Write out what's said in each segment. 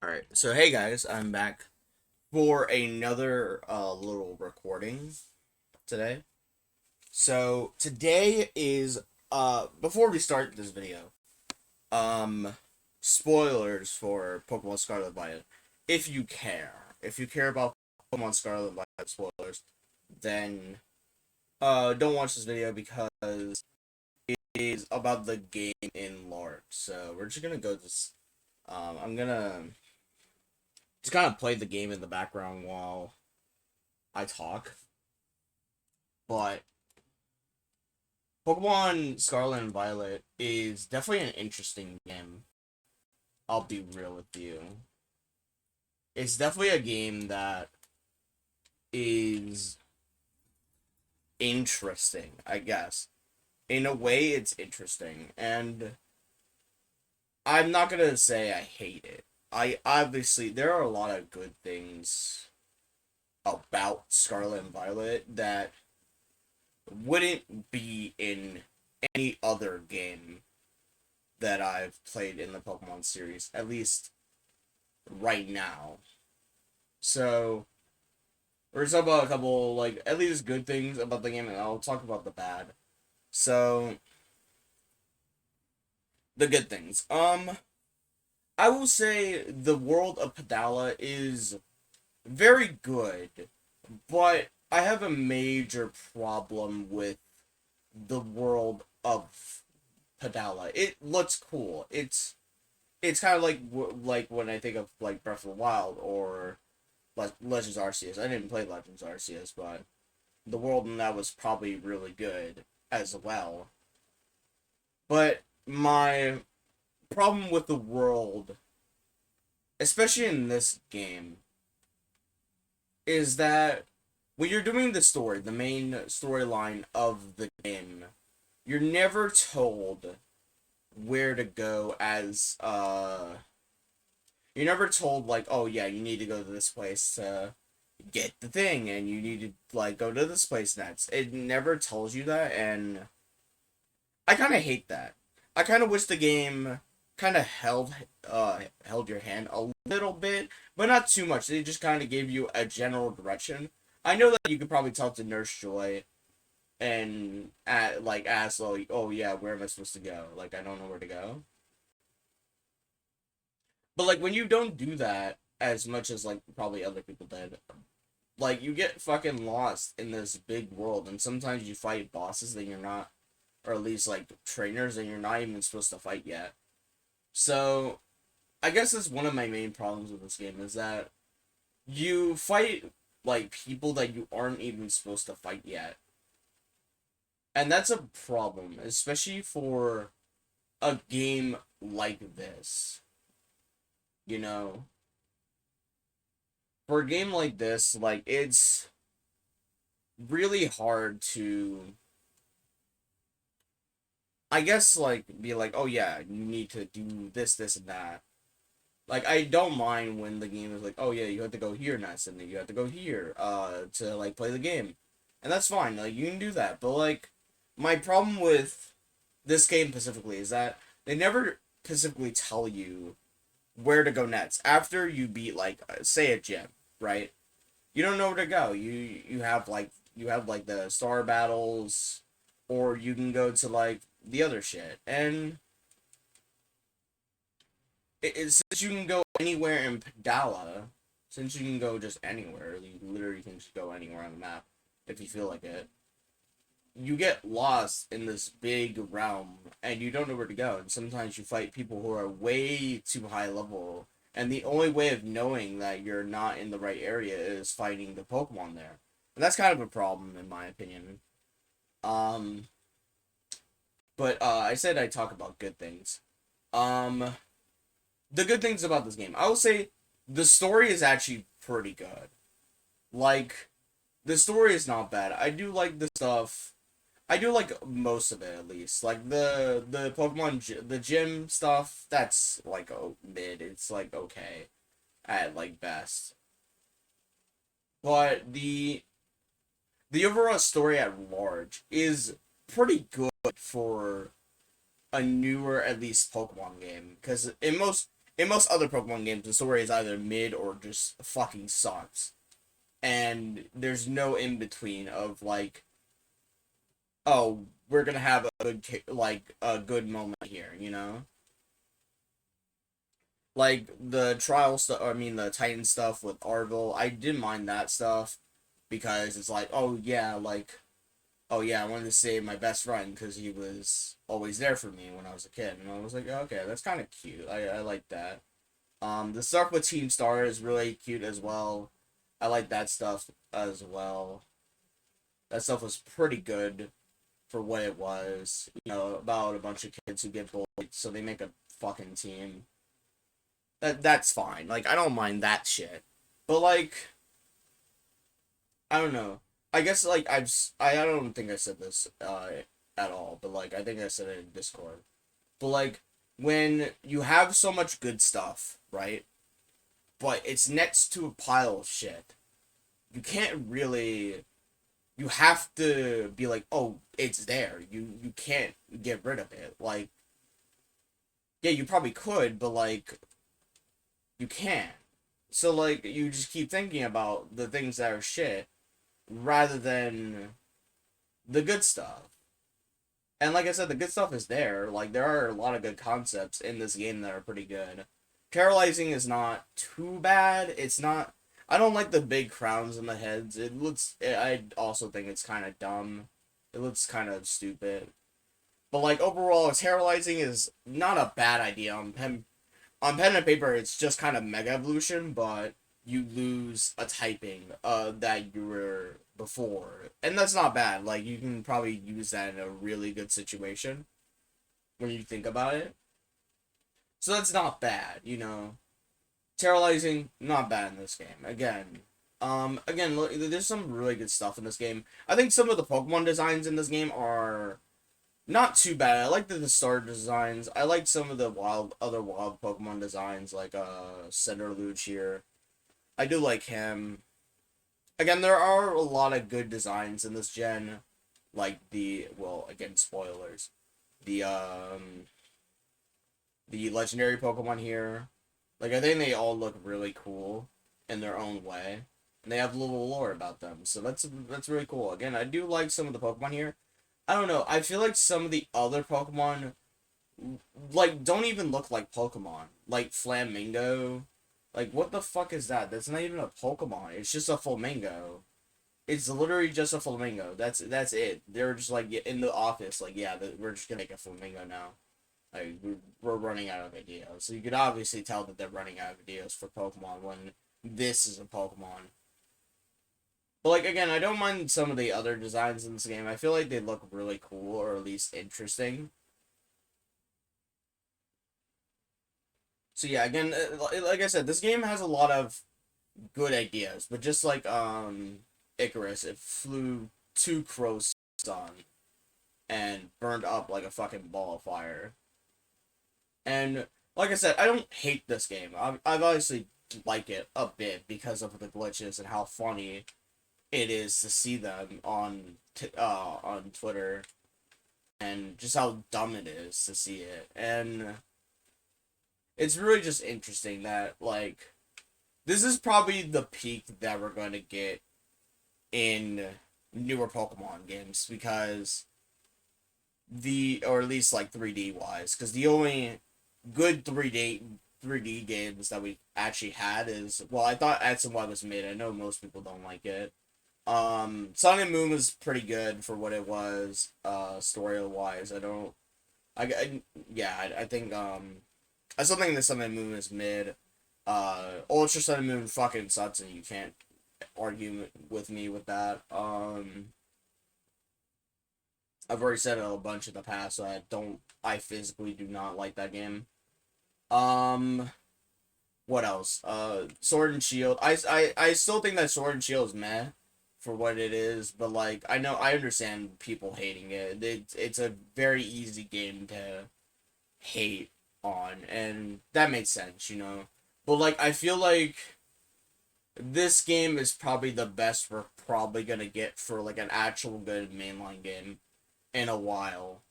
Alright, so hey guys, I'm back for another little recording today. So today is before we start this video, um spoilers for Pokemon Scarlet and Violet. If you care. If you care about Pokemon Scarlet and Violet spoilers, then don't watch this video because it is about the game in large. So we're just gonna go this I'm gonna just kind of play the game in the background while I talk. But Pokemon Scarlet and Violet is definitely an interesting game. I'll be real with you. It's definitely a game that is interesting, I guess. In a way, it's interesting. And I'm not gonna say I hate it. I obviously, there are a lot of good things about Scarlet and Violet that wouldn't be in any other game that I've played in the Pokemon series, at least right now. So, we're gonna talk about a couple, like, at least good things about the game, and I'll talk about the bad. So, the good things. I will say the world of Padala is very good, but I have a major problem with the world of Padala. It looks cool. It's kind of like when I think of like Breath of the Wild or Legends Arceus. I didn't play Legends Arceus, but the world in that was probably really good as well. But my problem with the world, especially in this game, is that when you're doing the story, the main storyline of the game, you're never told where to go as you're never told like, oh yeah, you need to go to this place to get the thing and you need to like go to this place next. It never tells you that, and I kind of hate that. I kind of wish the game kind of held your hand a little bit, but not too much. They just kind of gave you a general direction. I know that you could probably talk to Nurse Joy and like ask, like, oh yeah, where am I supposed to go? Like, I don't know where to go. But like when you don't do that as much as like probably other people did, like you get fucking lost in this big world, and sometimes you fight bosses that you're not, or at least like trainers that you're not even supposed to fight yet. So I guess that's one of my main problems with this game is that you fight like people that you aren't even supposed to fight yet. And that's a problem, especially for a game like this. You know, for a game like this, like it's really hard to, I guess, like be like, oh yeah, you need to do this, this, and that. Like I don't mind when the game is like, oh yeah, you have to go here next, and then you have to go here, to like play the game, and that's fine. Like you can do that, but like my problem with this game specifically is that they never specifically tell you where to go next after you beat like say a gym, right? You don't know where to go. You have like the star battles, or you can go to like the other shit, and since you can go anywhere in Padala, since you can go just anywhere, you literally can just go anywhere on the map if you feel like it. You get lost in this big realm and you don't know where to go. And sometimes you fight people who are way too high level. And the only way of knowing that you're not in the right area is fighting the Pokemon there. And that's kind of a problem in my opinion. Um, but I said I'd talk about good things. Um, the good things about this game, I will say the story is actually pretty good. Like, the story is not bad. I do like the stuff. I do like most of it at least. Like the the gym stuff, that's like mid. It's like okay at like best. But the overall story at large is pretty good for a newer at least Pokemon game because in most other Pokemon games, the story is either mid or just fucking sucks, and there's no in between of like, oh, we're gonna have a good a good moment here, you know. Like the trial stuff, I mean the Titan stuff with Arville, I didn't mind that stuff because it's like, oh yeah, like, oh yeah, I wanted to save my best friend because he was always there for me when I was a kid, and I was like, okay, that's kind of cute. I like that. The stuff with Team Star is really cute as well. I like that stuff as well. That stuff was pretty good for what it was. You know, about a bunch of kids who get bullied, so they make a fucking team. That's fine. Like I don't mind that shit. But like I don't know. I guess like I don't think I said this at all, but like I think I said it in Discord. But like when you have so much good stuff, right? But it's next to a pile of shit. You can't really you have to be like, "Oh, it's there." You can't get rid of it. Like yeah, you probably could, but like you can't. So like you just keep thinking about the things that are shit rather than the good stuff. And like I said, the good stuff is there. Like there are a lot of good concepts in this game that are pretty good. Paralyzing is not too bad. It's not. I don't like the big crowns on the heads. It looks. I also think it's kind of dumb. It looks kind of stupid. But like overall, paralyzing is not a bad idea on pen and paper. It's just kind of mega evolution, but you lose a typing that you were before, and that's not bad. Like you can probably use that in a really good situation when you think about it. So that's not bad, you know. Terrorizing, not bad in this game. Again, look, there's some really good stuff in this game. I think some of the Pokemon designs in this game are not too bad. I like the starter designs. I like some of the other wild Pokemon designs, like Cinderluge here. I do like him. Again, there are a lot of good designs in this gen, like again, spoilers. The the legendary Pokemon here, like I think they all look really cool in their own way, and they have a little lore about them, so that's really cool. Again, I do like some of the Pokemon here. I don't know. I feel like some of the other Pokemon, like, don't even look like Pokemon. Like Flamingo. Like, what the fuck is that? That's not even a Pokemon. It's just a flamingo. It's literally just a flamingo. That's it. They're just like in the office. Like, yeah, we're just gonna make a flamingo now. Like, we're running out of ideas. So you could obviously tell that they're running out of ideas for Pokemon when this is a Pokemon. But like again, I don't mind some of the other designs in this game. I feel like they look really cool or at least interesting. So yeah, again, like I said, this game has a lot of good ideas, but just like Icarus, it flew too close to the sun and burned up like a fucking ball of fire. And like I said, I don't hate this game. I've obviously like it a bit because of the glitches and how funny it is to see them on Twitter, and just how dumb it is to see it. And it's really just interesting that like this is probably the peak that we're going to get in newer Pokemon games because or at least like 3D wise, because the only good 3D games that we actually had is, well, I thought X and Y was mid. I know most people don't like it. Sun and Moon was pretty good for what it was, story wise. I think I still think the Sun and Moon is mid. Ultra Sun and Moon fucking sucks, and you can't argue with me with that. I've already said it a bunch in the past, so I physically do not like that game. Um, what else? Sword and Shield. I still think that Sword and Shield is meh for what it is, but like I understand people hating it. It's a very easy game to hate on, and that makes sense, you know. But like I feel like this game is probably the best we're probably gonna get for like an actual good mainline game in a while.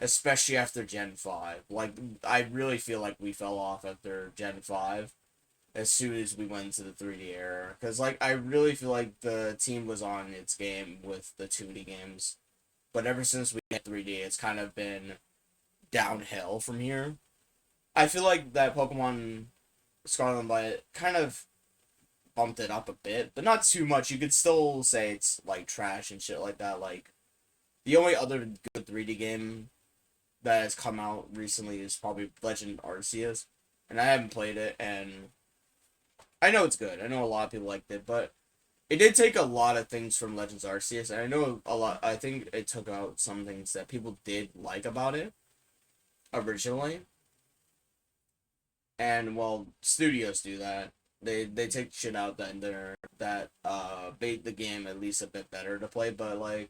especially after Gen 5. Like, I really feel like we fell off after Gen 5 as soon as we went into the 3D era. Because, like, I really feel like the team was on its game with the 2D games. But ever since we hit 3D, it's kind of been downhill from here. I feel like that Pokemon Scarlet and Violet kind of bumped it up a bit, but not too much. You could still say it's, like, trash and shit like that. Like, the only other good 3D game that has come out recently is probably Legend Arceus, and I haven't played it, and I know it's good. I know a lot of people liked it, but it did take a lot of things from Legends Arceus, and I know a lot. I think it took out some things that people did like about it originally, and well, studios do that. They take shit out that made the game at least a bit better to play. But like,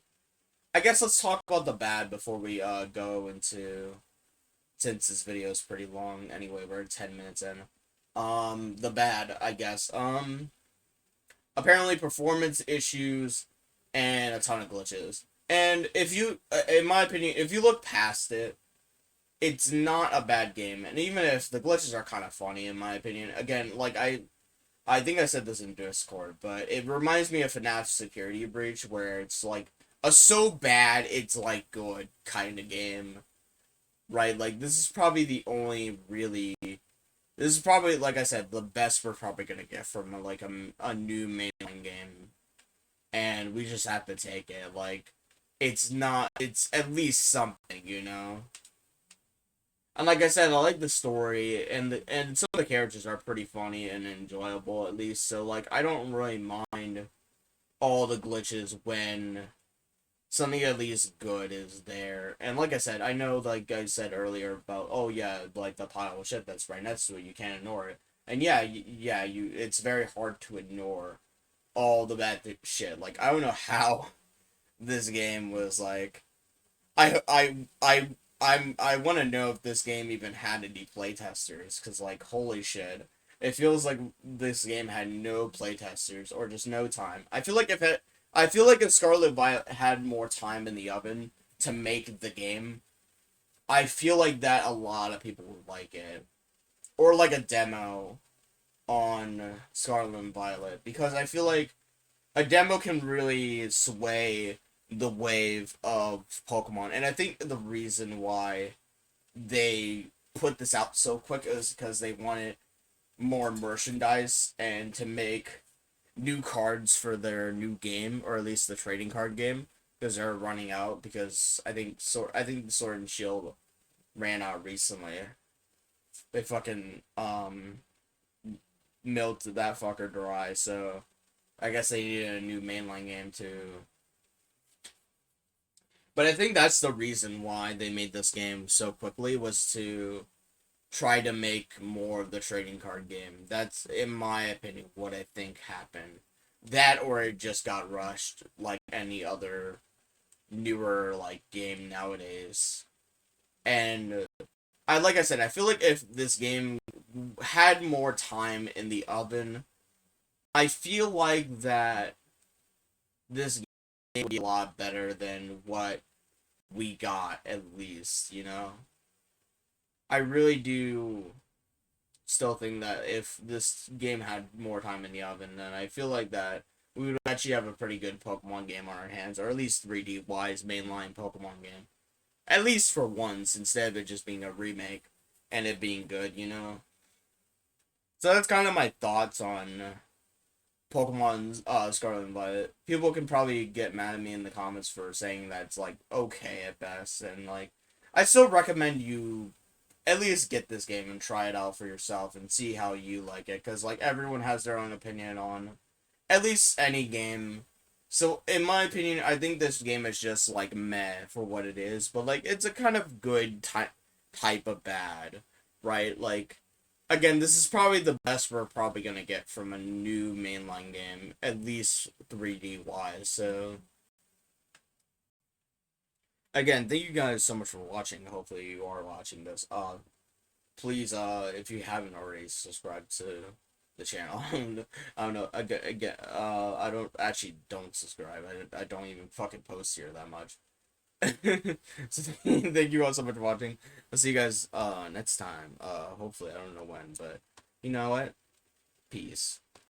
I guess let's talk about the bad before we go into, since this video is pretty long anyway. We're 10 minutes in. The bad, I guess. Apparently performance issues and a ton of glitches. And if you, in my opinion, if you look past it, it's not a bad game. And even if the glitches are kind of funny, in my opinion, again, like I think I said this in Discord, but it reminds me of FNAF Security Breach, where it's like a so bad it's like good kind of game, right? Like this is probably the only really, this is probably, like I said, the best we're probably gonna get from like a new mainline game, and we just have to take it. Like it's not, it's at least something, you know. And like I said, I like the story, and some of the characters are pretty funny and enjoyable at least. So like I don't really mind all the glitches when something at least good is there. And like I said, I know, like I said earlier about, oh yeah, like the pile of shit that's right next to it, you can't ignore it. And yeah, it's very hard to ignore all the bad shit. Like I don't know how this game was like. I I I I want to know if this game even had any playtesters, because like holy shit, it feels like this game had no playtesters or just no time. I feel like if Scarlet Violet had more time in the oven to make the game, I feel like that a lot of people would like it, or like a demo on Scarlet and Violet, because I feel like a demo can really sway the wave of Pokemon. And I think the reason why they put this out so quick is because they wanted more merchandise and to make new cards for their new game, or at least the trading card game, because they're running out. Because I think Sword and Shield ran out recently. They fucking milked that fucker dry, so I guess they needed a new mainline game too. But I think that's the reason why they made this game so quickly, was to try to make more of the trading card game. That's, in my opinion, what I think happened. That, or it just got rushed like any other newer like game nowadays. And like I said, I feel like if this game had more time in the oven, I feel like that this game would be a lot better than what we got, at least, you know? I really do still think that if this game had more time in the oven, then I feel like that we would actually have a pretty good Pokemon game on our hands, or at least 3D wise mainline Pokemon game. At least for once, instead of it just being a remake and it being good, you know? So that's kind of my thoughts on Pokemon's Scarlet and Violet. People can probably get mad at me in the comments for saying that it's like okay at best, and like I still recommend you at least get this game and try it out for yourself and see how you like it, because like everyone has their own opinion on at least any game. So in my opinion, I think this game is just like meh for what it is, but like it's a kind of good type of bad, right? Like again, this is probably the best we're probably gonna get from a new mainline game, at least 3D wise. So again, thank you guys so much for watching. Hopefully you are watching this. Please, if you haven't already, subscribe to the channel. I don't know. I don't subscribe. I don't even fucking post here that much. So thank you all so much for watching. I'll see you guys next time. Hopefully I don't know when, but you know what? Peace.